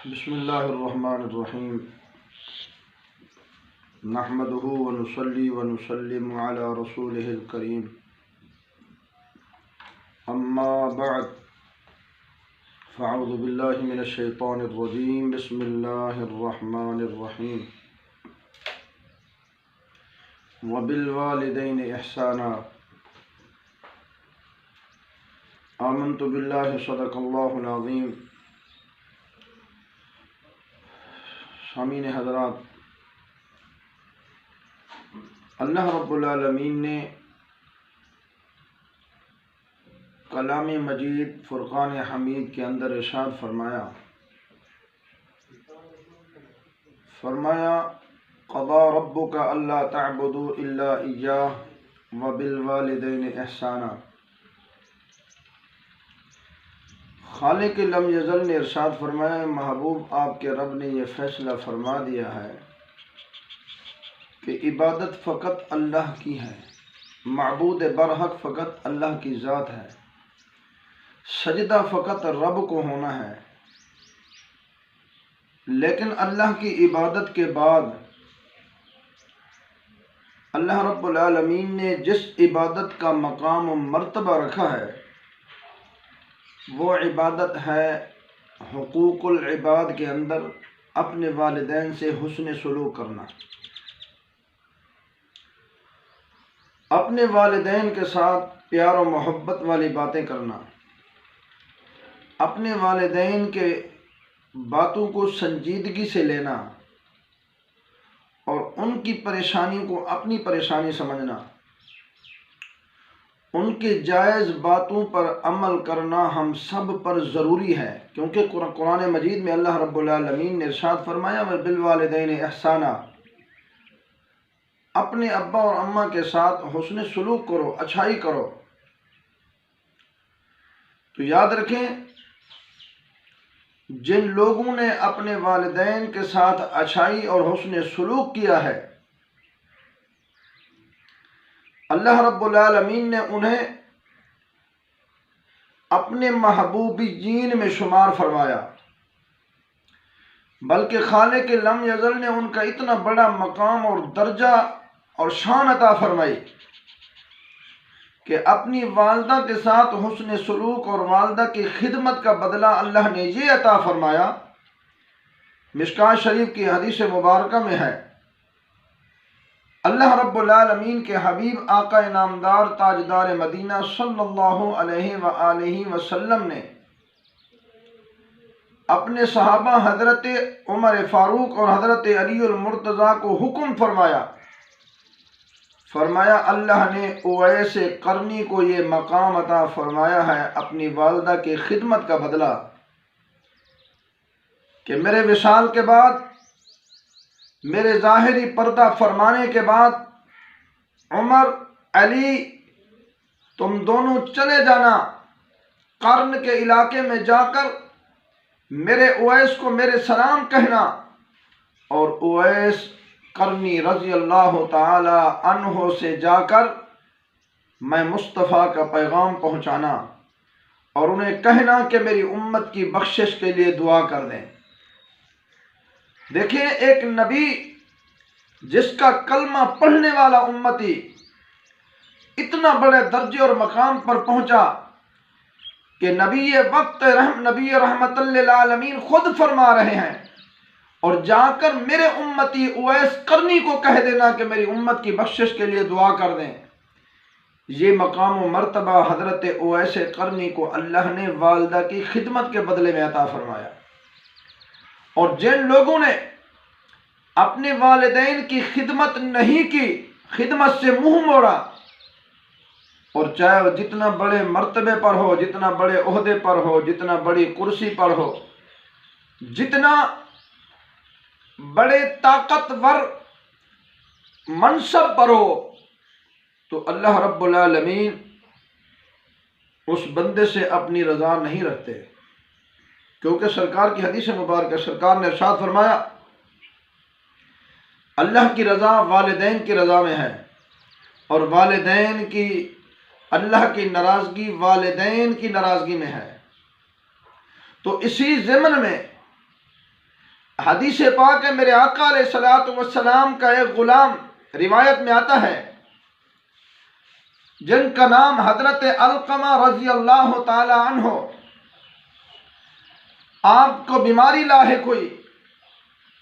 بسم اللہ الرحمن الرحیم نحمده ونصلي ونسلم على رسوله الكريم اما بعد فاعوذ باللہ من الشیطان الرجیم بسم اللہ الرحمن الرحیم وبالوالدین احسانا آمنت باللہ صدق اللہ العظیم۔ سامعین حضرات، اللہ رب العالمین نے کلام مجید فرقان حمید کے اندر ارشاد فرمایا قضا ربک الا تعبدوا الا ایاہ وبالوالدین احسانا۔ خالق لم یزل نے ارشاد فرمایا، محبوب آپ کے رب نے یہ فیصلہ فرما دیا ہے کہ عبادت فقط اللہ کی ہے، معبود برحق فقط اللہ کی ذات ہے، سجدہ فقط رب کو ہونا ہے۔ لیکن اللہ کی عبادت کے بعد اللہ رب العالمین نے جس عبادت کا مقام و مرتبہ رکھا ہے وہ عبادت ہے حقوق العباد کے اندر اپنے والدین سے حسن سلوک کرنا، اپنے والدین کے ساتھ پیار و محبت والی باتیں کرنا، اپنے والدین کے باتوں کو سنجیدگی سے لینا اور ان کی پریشانی کو اپنی پریشانی سمجھنا، ان کے جائز باتوں پر عمل کرنا ہم سب پر ضروری ہے، کیونکہ قرآن مجید میں اللہ رب العالمین نے ارشاد فرمایا بالوالدین احسانا، اپنے ابا اور اماں کے ساتھ حسن سلوک کرو، اچھائی کرو۔ تو یاد رکھیں، جن لوگوں نے اپنے والدین کے ساتھ اچھائی اور حسن سلوک کیا ہے، اللہ رب العالمین نے انہیں اپنے محبوبین میں شمار فرمایا، بلکہ خالق لم یزل نے ان کا اتنا بڑا مقام اور درجہ اور شان عطا فرمائی کہ اپنی والدہ کے ساتھ حسن سلوک اور والدہ کی خدمت کا بدلہ اللہ نے یہ عطا فرمایا۔ مشکوٰۃ شریف کی حدیث مبارکہ میں ہے، اللہ رب العالمین کے حبیب آقا انعامدار تاجدار مدینہ صلی اللہ علیہ وآلہ وسلم نے اپنے صحابہ حضرت عمر فاروق اور حضرت علی المرتضیٰ کو حکم فرمایا اللہ نے اویس قرنی کو یہ مقام عطا فرمایا ہے اپنی والدہ کی خدمت کا بدلہ، کہ میرے وصال کے بعد، میرے ظاہری پردہ فرمانے کے بعد عمر، علی، تم دونوں چلے جانا قرن کے علاقے میں، جا کر میرے اویس کو میرے سلام کہنا، اور اویس قرنی رضی اللہ تعالی عنہ سے جا کر میں مصطفیٰ کا پیغام پہنچانا اور انہیں کہنا کہ میری امت کی بخشش کے لیے دعا کر دیں۔ دیکھیں، ایک نبی جس کا کلمہ پڑھنے والا امتی اتنا بڑے درجے اور مقام پر پہنچا کہ نبی رحمت للعالمین خود فرما رہے ہیں، اور جا کر میرے امتی اویس قرنی کو کہہ دینا کہ میری امت کی بخشش کے لیے دعا کر دیں۔ یہ مقام و مرتبہ حضرت اویس قرنی کو اللہ نے والدہ کی خدمت کے بدلے میں عطا فرمایا۔ اور جن لوگوں نے اپنے والدین کی خدمت نہیں کی، خدمت سے منہ موڑا، اور چاہے وہ جتنا بڑے مرتبے پر ہو، جتنا بڑے عہدے پر ہو، جتنا بڑی کرسی پر ہو، جتنا بڑے طاقتور منصب پر ہو، تو اللہ رب العالمین اس بندے سے اپنی رضا نہیں رکھتے، کیونکہ سرکار کی حدیث مبارکہ، سرکار نے ارشاد فرمایا اللہ کی رضا والدین کی رضا میں ہے، اور والدین کی اللہ کی ناراضگی والدین کی ناراضگی میں ہے۔ تو اسی ضمن میں حدیث پاک ہے، میرے آقا علیہ الصلوۃ والسلام کا ایک غلام، روایت میں آتا ہے، جن کا نام حضرت علقمہ رضی اللہ تعالی عنہ، آپ کو بیماری لاحق ہوئی،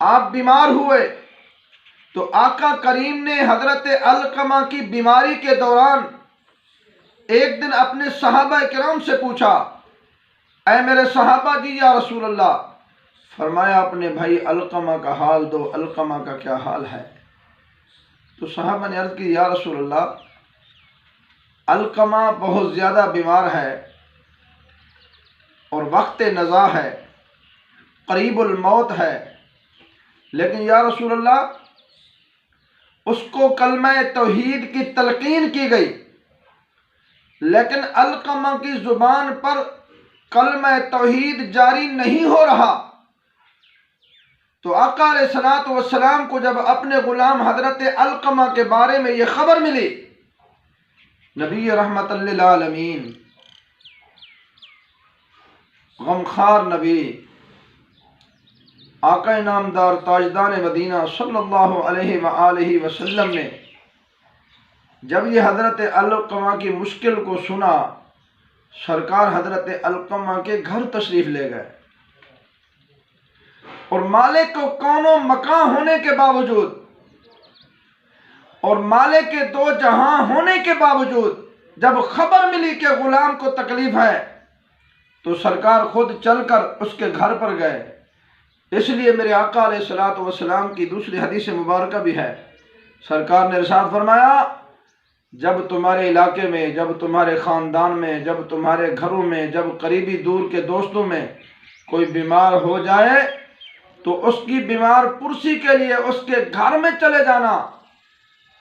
آپ بیمار ہوئے، تو آقا کریم نے حضرت علقمہ کی بیماری کے دوران ایک دن اپنے صحابہ کرام سے پوچھا، اے میرے صحابہ جی یا رسول اللہ، فرمایا اپنے بھائی علقمہ کا حال دو، علقمہ کا کیا حال ہے؟ تو صحابہ نے عرض کی، یا رسول اللہ، علقمہ بہت زیادہ بیمار ہے اور وقت نزا ہے، قریب الموت ہے، لیکن یا رسول اللہ اس کو کلمہ توحید کی تلقین کی گئی، لیکن علقمہ کی زبان پر کلمہ توحید جاری نہیں ہو رہا۔ تو آقا علیہ الصلوۃ والسلام کو جب اپنے غلام حضرت علقمہ کے بارے میں یہ خبر ملی، نبی رحمت للعالمین، غمخوار نبی، آقا نامدار تاجدار مدینہ صلی اللہ علیہ وآلہ وسلم نے جب یہ حضرت علقمہ کی مشکل کو سنا، سرکار حضرت علقمہ کے گھر تشریف لے گئے، اور مالک کو کونوں مکان ہونے کے باوجود اور مالک کے دو جہاں ہونے کے باوجود جب خبر ملی کہ غلام کو تکلیف ہے، تو سرکار خود چل کر اس کے گھر پر گئے۔ اس لیے میرے آقا علیہ الصلوۃ والسلام کی دوسری حدیث مبارکہ بھی ہے، سرکار نے ارشاد فرمایا، جب تمہارے علاقے میں، جب تمہارے خاندان میں، جب تمہارے گھروں میں، جب قریبی دور کے دوستوں میں کوئی بیمار ہو جائے تو اس کی بیمار پرسی کے لیے اس کے گھر میں چلے جانا۔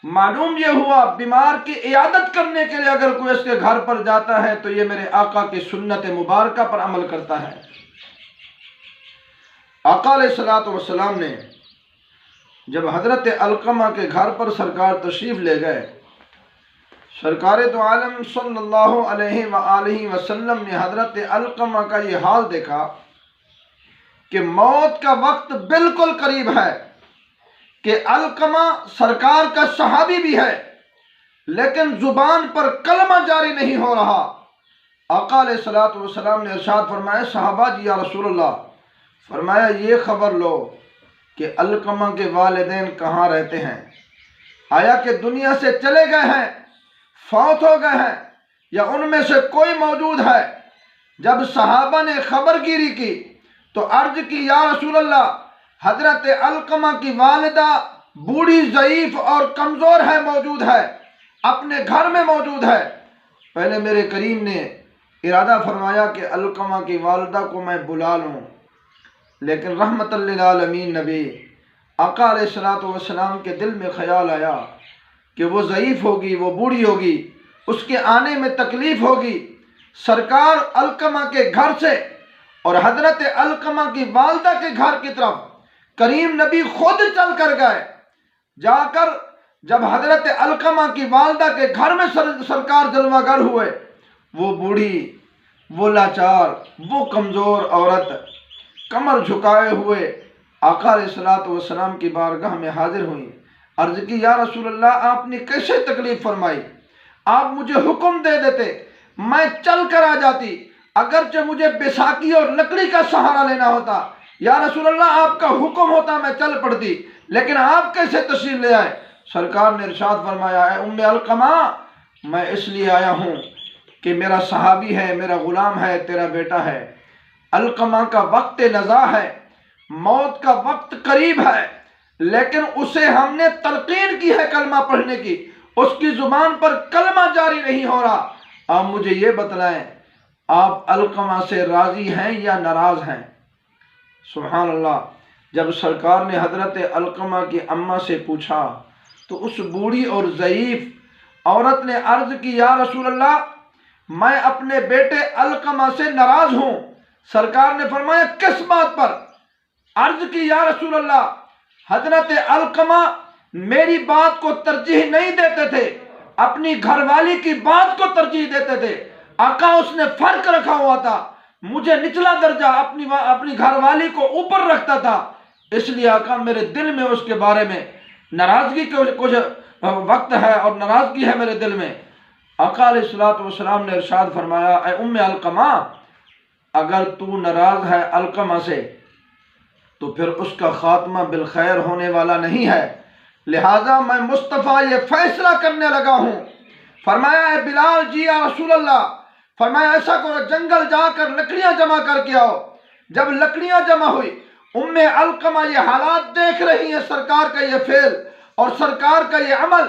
معلوم یہ ہوا بیمار کی عیادت کرنے کے لیے اگر کوئی اس کے گھر پر جاتا ہے تو یہ میرے آقا کی سنت مبارکہ پر عمل کرتا ہے۔ آقا علیہ الصلوۃ والسلام نے جب حضرت علقمہ کے گھر پر سرکار تشریف لے گئے، سرکار دو عالم صلی اللہ علیہ وآلہ وسلم نے حضرت علقمہ کا یہ حال دیکھا کہ موت کا وقت بالکل قریب ہے، کہ علقمہ سرکار کا صحابی بھی ہے لیکن زبان پر کلمہ جاری نہیں ہو رہا۔ آقا علیہ الصلوۃ والسلام نے ارشاد فرمایا، صحابہ جی یا رسول اللہ، فرمایا یہ خبر لو کہ علقمہ کے والدین کہاں رہتے ہیں، آیا کہ دنیا سے چلے گئے ہیں، فوت ہو گئے ہیں، یا ان میں سے کوئی موجود ہے؟ جب صحابہ نے خبر گیری کی تو عرض کی، یا رسول اللہ، حضرت علقمہ کی والدہ بوڑھی، ضعیف اور کمزور ہے، موجود ہے، اپنے گھر میں موجود ہے۔ پہلے میرے کریم نے ارادہ فرمایا کہ علقمہ کی والدہ کو میں بلا لوں، لیکن رحمت للعالمین نبی آقا علیہ الصلوۃ والسلام کے دل میں خیال آیا کہ وہ ضعیف ہوگی، وہ بوڑھی ہوگی، اس کے آنے میں تکلیف ہوگی۔ سرکار علقمہ کے گھر سے اور حضرت علقمہ کی والدہ کے گھر کی طرف کریم نبی خود چل کر گئے۔ جا کر جب حضرت علقمہ کی والدہ کے گھر میں سرکار جلوہ گر ہوئے، وہ بوڑھی، وہ لاچار، وہ کمزور عورت کمر جھکائے ہوئے آقا علیہ الصلوۃ والسلام کی بارگاہ میں حاضر ہوئی۔ عرض کی، یا رسول اللہ، آپ نے کیسے تکلیف فرمائی؟ آپ مجھے حکم دے دیتے، میں چل کر آ جاتی، اگرچہ مجھے بیساکھی اور لکڑی کا سہارا لینا ہوتا۔ یا رسول اللہ، آپ کا حکم ہوتا میں چل پڑتی، لیکن آپ کیسے تشریف لے آئے؟ سرکار نے ارشاد فرمایا، اے ام علقمہ، میں اس لیے آیا ہوں کہ میرا صحابی ہے، میرا غلام ہے، تیرا بیٹا ہے، علقمہ کا وقت نزا ہے، موت کا وقت قریب ہے، لیکن اسے ہم نے تلقین کی ہے کلمہ پڑھنے کی، اس کی زبان پر کلمہ جاری نہیں ہو رہا۔ آپ مجھے یہ بتلائیں، آپ علقمہ سے راضی ہیں یا ناراض ہیں؟ سبحان اللہ۔ جب سرکار نے حضرت علقمہ کی اماں سے پوچھا تو اس بوڑھی اور ضعیف عورت نے عرض کی، یا رسول اللہ، میں اپنے بیٹے علقمہ سے ناراض ہوں۔ سرکار نے فرمایا، کس بات پر؟ عرض کی، یا رسول اللہ، حضرت علقمہ میری بات کو ترجیح نہیں دیتے تھے، اپنی گھر والی کی بات کو ترجیح دیتے تھے۔ آقا اس نے فرق رکھا ہوا تھا، مجھے نچلا درجہ، اپنی گھر والی کو اوپر رکھتا تھا، اس لیے آقا میرے دل میں اس کے بارے میں ناراضگی کچھ وقت ہے اور ناراضگی ہے میرے دل میں۔ آقا علیہ الصلوۃ والسلام نے ارشاد فرمایا، اے ام علقمہ، اگر تو ناراض ہے علقمہ سے تو پھر اس کا خاتمہ بالخیر ہونے والا نہیں ہے، لہٰذا میں مصطفیٰ یہ فیصلہ کرنے لگا ہوں۔ فرمایا، اے بلال جی یا رسول اللہ، فرمایا ایسا کرو جنگل جا کر لکڑیاں جمع کر کے آؤ۔ جب لکڑیاں جمع ہوئی، ام علقمہ یہ حالات دیکھ رہی ہیں، سرکار کا یہ فعل اور سرکار کا یہ عمل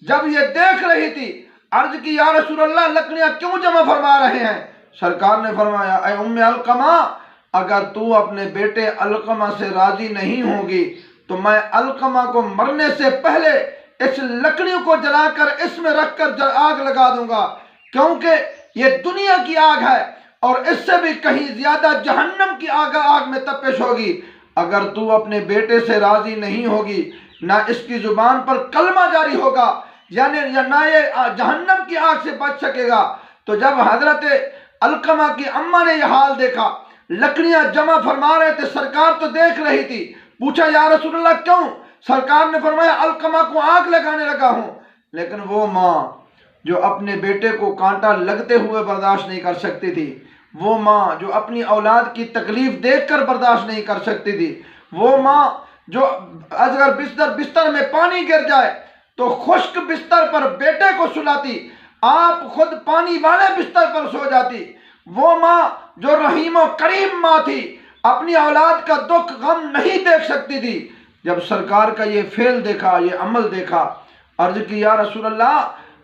جب یہ دیکھ رہی تھی، عرض کی یا رسول اللہ لکڑیاں کیوں جمع فرما رہے ہیں؟ سرکار نے فرمایا، اے ام علقمہ، اگر تو اپنے بیٹے علقمہ سے راضی نہیں ہوگی تو میں علقمہ کو مرنے سے پہلے اس لکڑیوں کو جلا کر اس میں رکھ کر آگ لگا دوں گا، کیونکہ یہ دنیا کی آگ ہے اور اس سے بھی کہیں زیادہ جہنم کی آگ میں تپش ہوگی۔ اگر تو اپنے بیٹے سے راضی نہیں ہوگی، نہ اس کی زبان پر کلمہ جاری ہوگا، یعنی نہ یہ جہنم کی آگ سے بچ سکے گا۔ تو جب حضرت علقمہ کی اماں نے یہ حال دیکھا، لکڑیاں جمع فرما رہے تھے، سرکار تو دیکھ رہی تھی، پوچھا یا رسول اللہ کیوں؟ سرکار نے فرمایا علقمہ کو آگ لگانے لگا ہوں۔ لیکن وہ ماں جو اپنے بیٹے کو کانٹا لگتے ہوئے برداشت نہیں کر سکتی تھی، وہ ماں جو اپنی اولاد کی تکلیف دیکھ کر برداشت نہیں کر سکتی تھی، وہ ماں جو اگر بستر میں پانی گر جائے تو خشک بستر پر بیٹے کو سلاتی، آپ خود پانی والے بستر پر سو جاتی، وہ ماں جو رحیم و کریم ماں تھی، اپنی اولاد کا دکھ غم نہیں دیکھ سکتی تھی۔ جب سرکار کا یہ فعل دیکھا، یہ عمل دیکھا، عرض کی یا رسول اللہ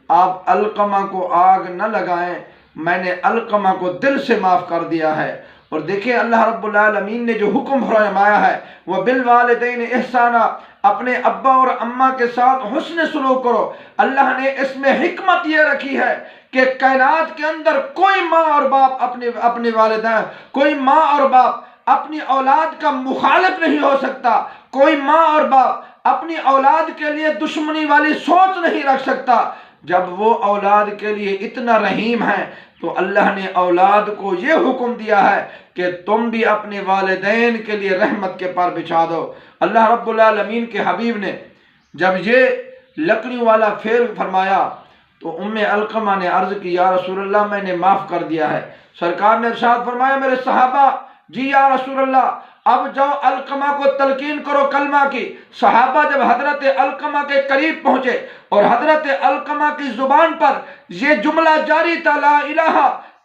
آپ علقمہ کو آگ نہ لگائیں، میں نے علقمہ کو دل سے معاف کر دیا ہے۔ اور دیکھیں اللہ رب العالمین نے جو حکم فرمایا ہے، وہ بالوالدین احسانا، اپنے ابا اور اماں کے ساتھ حسن سلوک کرو۔ اللہ نے اس میں حکمت یہ رکھی ہے کہ کائنات کے اندر کوئی ماں اور باپ اپنے والدین، کوئی ماں اور باپ اپنی اولاد کا مخالف نہیں ہو سکتا، کوئی ماں اور باپ اپنی اولاد کے لیے دشمنی والی سوچ نہیں رکھ سکتا۔ جب وہ اولاد کے لیے اتنا رحیم ہے تو اللہ نے اولاد کو یہ حکم دیا ہے کہ تم بھی اپنے والدین کے لیے رحمت کے پر بچھا دو۔ اللہ رب العالمین کے حبیب نے جب یہ لکڑیوں والا فعل فرمایا تو ام علقمہ نے عرض کی یا رسول اللہ میں نے معاف کر دیا ہے۔ سرکار نے ارشاد فرمایا میرے صحابہ، جی یا رسول اللہ اب جاؤ علقمہ کو تلقین کرو کلمہ کی۔ صحابہ جب حضرت علقمہ کے قریب پہنچے اور حضرت علقمہ کی زبان پر یہ جملہ جاری تھا، لا الہ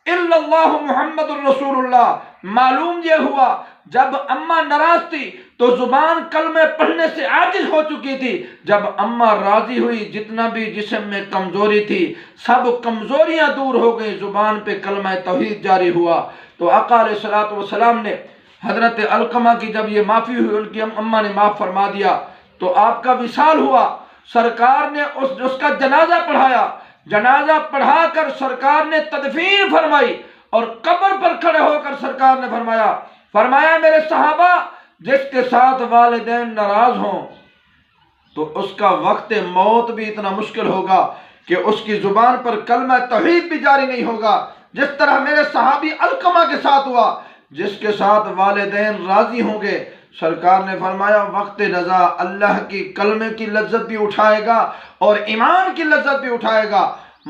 الا اللہ محمد الرسول اللہ، معلوم یہ ہوا جب اماں ناراض تھی تو زبان کلمہ پڑھنے سے عاجز ہو چکی تھی، جب اماں راضی ہوئی جتنا بھی جسم میں کمزوری تھی سب کمزوریاں دور ہو گئی، زبان پہ کلمہ توحید جاری ہوا۔ تو آقا علیہ الصلوۃ والسلام نے حضرت علقمہ کی جب یہ معافی ہوئی، ان کی اماں نے معاف فرما دیا تو آپ کا وصال ہوا۔ سرکار نے اس کا جنازہ پڑھایا، جنازہ پڑھا کر سرکار نے تدفین فرمائی اور قبر پر کھڑے ہو کر سرکار نے فرمایا میرے صحابہ جس کے ساتھ والدین ناراض ہوں تو اس کا وقت موت بھی اتنا مشکل ہوگا کہ اس کی زبان پر کلمہ توحید بھی جاری نہیں ہوگا، جس طرح میرے صحابی علقمہ کے ساتھ ہوا۔ جس کے ساتھ والدین راضی ہوں گے، سرکار نے فرمایا وقت رضا اللہ کی کلمے کی لذت بھی اٹھائے گا اور ایمان کی لذت بھی اٹھائے گا۔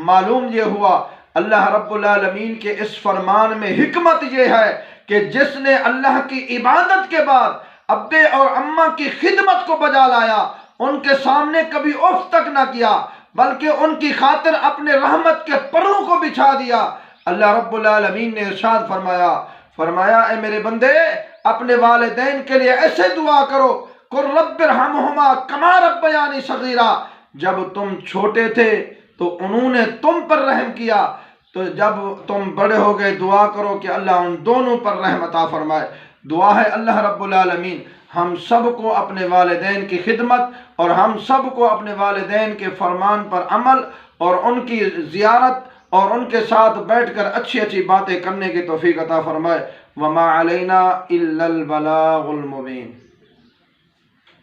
معلوم یہ ہوا اللہ رب العالمین کے اس فرمان میں حکمت یہ ہے کہ جس نے اللہ کی عبادت کے بعد ابے اور اماں کی خدمت کو بجا لایا، ان کے سامنے کبھی اف تک نہ کیا بلکہ ان کی خاطر اپنے رحمت کے پروں کو بچھا دیا، اللہ رب العالمین نے ارشاد فرمایا اے میرے بندے اپنے والدین کے لیے ایسے دعا کرو، قل رب ارحمہما کما ربیانی صغیرا، جب تم چھوٹے تھے تو انہوں نے تم پر رحم کیا، تو جب تم بڑے ہو گئے دعا کرو کہ اللہ ان دونوں پر رحم عطا فرمائے۔ دعا ہے اللہ رب العالمین ہم سب کو اپنے والدین کی خدمت اور ہم سب کو اپنے والدین کے فرمان پر عمل اور ان کی زیارت اور ان کے ساتھ بیٹھ کر اچھی اچھی باتیں کرنے کی توفیق عطا فرمائے۔ وما علینا الا البلاغ المبین۔